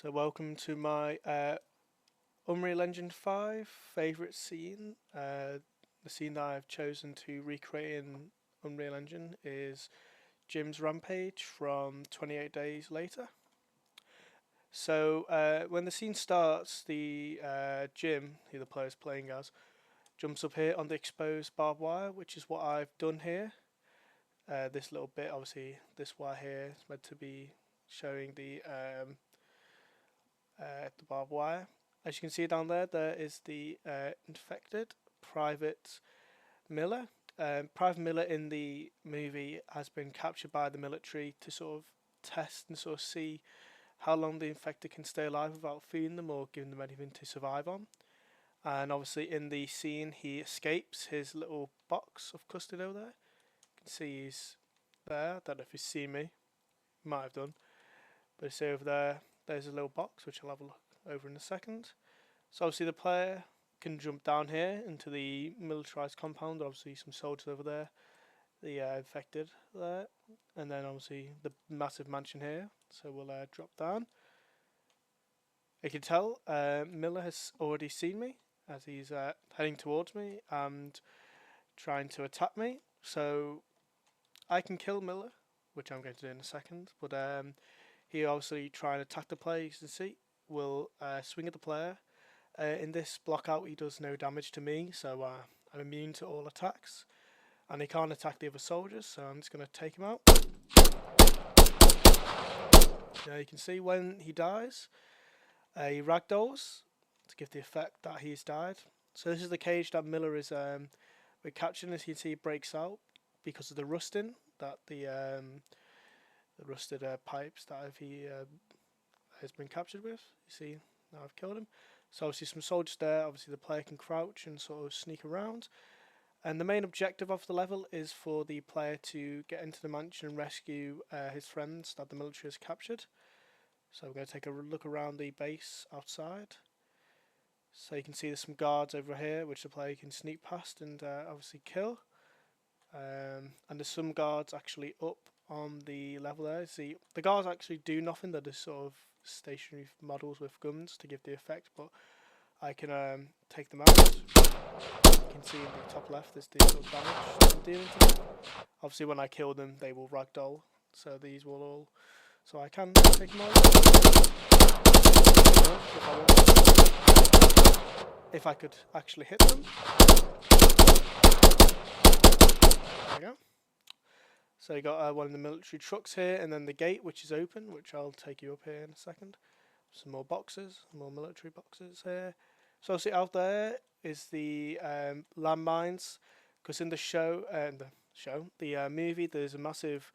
So welcome to my Unreal Engine 5 favourite scene. The scene that I've chosen to recreate in Unreal Engine is Jim's rampage from 28 Days Later. So when the scene starts, the Jim, who the player's playing as, jumps up here on the exposed barbed wire, which is what I've done here. This little bit, obviously, this wire here is meant to be showing the barbed wire. As you can see down there, there is the infected Private Miller. Private Miller in the movie has been captured by the military to sort of test and sort of see how long the infected can stay alive without feeding them or giving them anything to survive on. And obviously in the scene he escapes his little box of custody over there. You can see he's there. I don't know if he's seen me. Might have done. But you see over there, there's a little box which I'll have a look over in a second. So obviously the player can jump down here into the militarized compound. Obviously some soldiers over there, the infected there, and then obviously the massive mansion here. So we'll drop down. You can tell Miller has already seen me as he's heading towards me and trying to attack me. So I can kill Miller, which I'm going to do in a second, but he obviously trying to attack the player. You can see will swing at the player. In this blockout he does no damage to me, so I'm immune to all attacks, and he can't attack the other soldiers, so I'm just going to take him out. Now you can see when he dies, he ragdolls to give the effect that he's died. So this is the cage that Miller is we're capturing. As you can see, he breaks out because of the rusting that the rusted pipes that he has been captured with. You see, now I've killed him. So obviously some soldiers there. Obviously the player can crouch and sort of sneak around. And the main objective of the level is for the player to get into the mansion and rescue his friends that the military has captured. So we're going to take a look around the base outside. So you can see there's some guards over here which the player can sneak past and obviously kill. And there's some guards actually up on the level there. See, the guards actually do nothing. They're just sort of stationary models with guns to give the effect, but I can take them out. You can see in the top left there's the sort of damage I'm dealing to them. Obviously when I kill them they will ragdoll, so these will all, so I can take them out if I could actually hit them. There we go. So you got one of the military trucks here, and then the gate which is open, which I'll take you up here in a second. Some more boxes, more military boxes here. So obviously out there is the landmines, because in the movie, there's a massive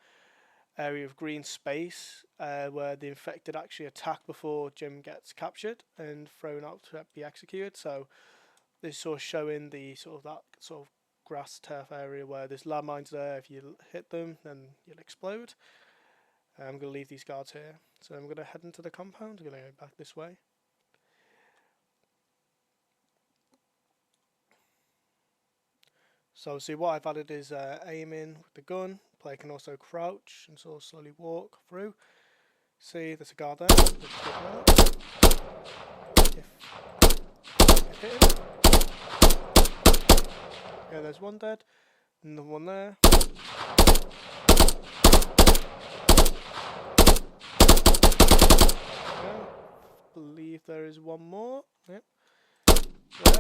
area of green space where the infected actually attack before Jim gets captured and thrown out to be executed. So this is sort of showing the sort of that sort of grass turf area where there's landmines there. If you hit them, then you'll explode. I'm going to leave these guards here. So I'm going to head into the compound. I'm going to go back this way. So see what I've added is aiming with the gun. The player can also crouch and sort of slowly walk through. See, there's a guard there. If I hit him. Yeah, there's one dead. Another one there. I believe there is one more. Yep. Yeah.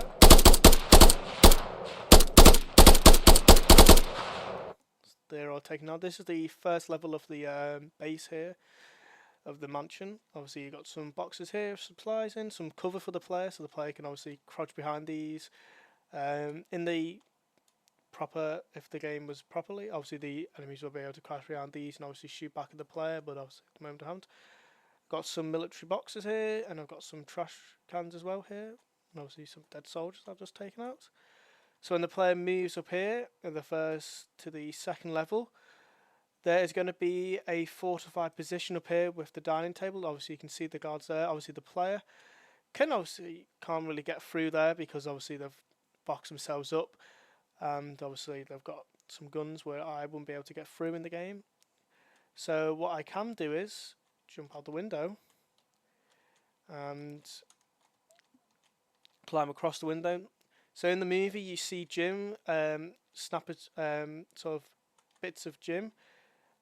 They're all taken out. This is the first level of the base here of the mansion. Obviously you've got some boxes here, supplies in, some cover for the player, so the player can obviously crouch behind these. In the proper, if the game was properly, obviously the enemies will be able to crouch behind these and obviously shoot back at the player, but obviously at the moment I haven't. Got some military boxes here, and I've got some trash cans as well here, and obviously some dead soldiers I've just taken out. So when the player moves up here, in the first to the second level, there is going to be a fortified position up here with the dining table. Obviously you can see the guards there. Obviously the player can't really get through there because obviously they've boxed themselves up, and obviously they've got some guns where I wouldn't be able to get through in the game. So what I can do is jump out the window and climb across the window. So in the movie, you see Jim snap at sort of bits of Jim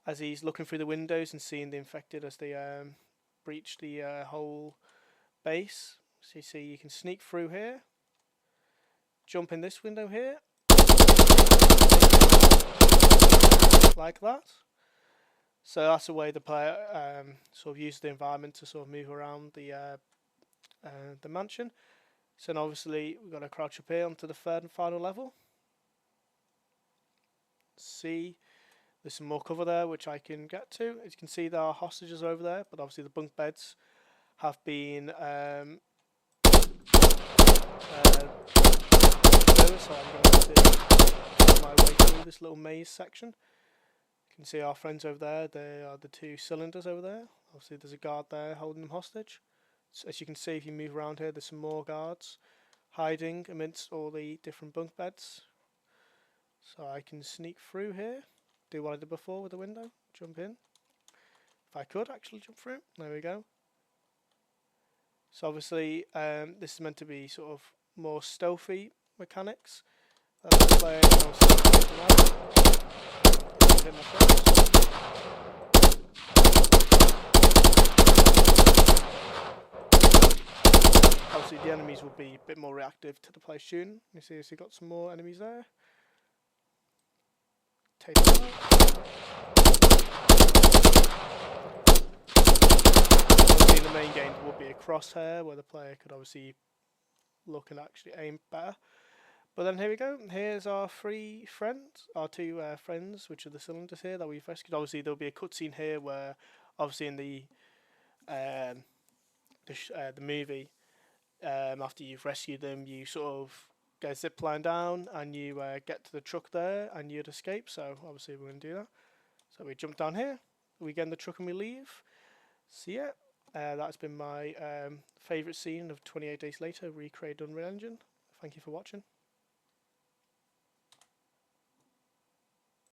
as he's looking through the windows and seeing the infected as they breach the whole base. So you see you can sneak through here, jump in this window here, like that. So that's the way the player sort of uses the environment to sort of move around the mansion. So then obviously we've got to crouch up here onto the third and final level. See, there's some more cover there which I can get to. As you can see, there are hostages over there, but obviously the bunk beds have been so I'm going to find my way through this little maze section. You can see our friends over there. They are the two cylinders over there. Obviously there's a guard there holding them hostage. So as you can see, if you move around here, there's some more guards hiding amidst all the different bunk beds. So I can sneak through here, do what I did before with the window, jump in. If I could actually jump through, there we go. So obviously this is meant to be sort of more stealthy mechanics. The player can also hit my friends. Obviously the enemies will be a bit more reactive to the player shooting. You see, so you've got some more enemies there. Take them out. Obviously in the main game there will be a crosshair where the player could obviously look and actually aim better. But then here we go. Here's our three friends, our two friends, which are the cylinders here that we've rescued. Obviously there'll be a cutscene here where, obviously in the movie, after you've rescued them, you sort of get a zip line down and you get to the truck there and you'd escape. So obviously we're going to do that. So we jump down here, we get in the truck and we leave. So yeah, that's been my favourite scene of 28 Days Later, recreated Unreal Engine. Thank you for watching.